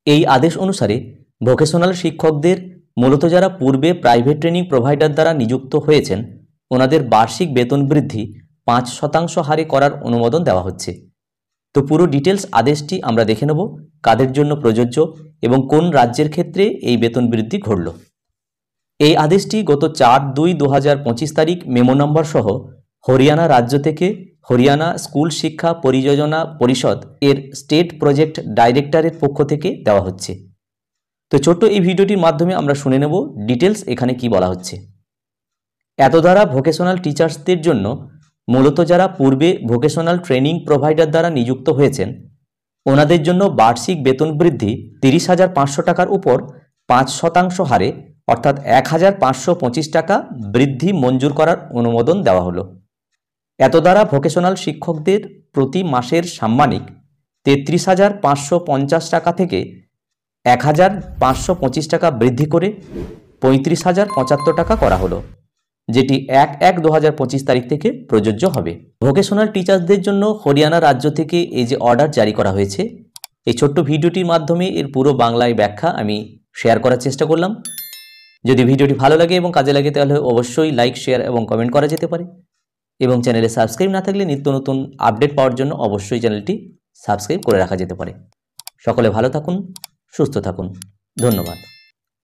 এই আদেশ অনুসারে ভোকেশনাল শিক্ষকদের মূলত যারা পূর্বে প্রাইভেট ট্রেনিং প্রোভাইডার দ্বারা নিযুক্ত হয়েছেন ওনাদের বার্ষিক বেতন বৃদ্ধি 5% হারে করার অনুমোদন দেওয়া হচ্ছে। তো পুরো ডিটেলস আদেশটি আমরা দেখে নেব, কাদের জন্য প্রযোজ্য এবং কোন রাজ্যের ক্ষেত্রে এই বেতন বৃদ্ধি ঘটল। এই আদেশটি গত 4/2/2025 তারিখ মেমো নম্বর সহ হরিয়ানা রাজ্য থেকে হরিয়ানা স্কুল শিক্ষা পরিযোজনা পরিষদ এর স্টেট প্রজেক্ট ডাইরেক্টরের পক্ষ থেকে দেওয়া হচ্ছে। তো ছোট্ট এই ভিডিওটির মাধ্যমে আমরা শুনে নেব ডিটেলস এখানে কি বলা হচ্ছে। এত দ্বারা ভোকেশনাল টিচার্সদের জন্য মূলত যারা পূর্বে ভোকেশনাল ট্রেনিং প্রোভাইডার দ্বারা নিযুক্ত হয়েছেন ওনাদের জন্য বার্ষিক বেতন বৃদ্ধি 30,500 টাকার উপর 5% হারে অর্থাৎ 1,525 টাকা বৃদ্ধি মঞ্জুর করার অনুমোদন দেওয়া হলো। এত দ্বারা ভোকেশনাল শিক্ষকদের প্রতি মাসের সাম্মানিক 33,550 টাকা থেকে 1,525 টাকা বৃদ্ধি করে 35,075 টাকা করা হলো, যেটি 1/1/2025 তারিখ থেকে প্রযোজ্য হবে। ভোকেশনাল টিচার্সদের জন্য হরিয়ানা রাজ্য থেকে এই যে অর্ডার জারি করা হয়েছে, এই ছোট্ট ভিডিওটির মাধ্যমে এর পুরো বাংলায় ব্যাখ্যা আমি শেয়ার করার চেষ্টা করলাম। যদি ভিডিওটি ভালো লাগে এবং কাজে লাগে তাহলে অবশ্যই লাইক, শেয়ার এবং কমেন্ট করা যেতে পারে এবং চ্যানেলে সাবস্ক্রাইব না থাকলে নিত্য নতুন আপডেট পাওয়ার জন্য অবশ্যই চ্যানেলটি সাবস্ক্রাইব করে রাখা যেতে পারে। সকলে ভালো থাকুন, সুস্থ থাকুন, ধন্যবাদ।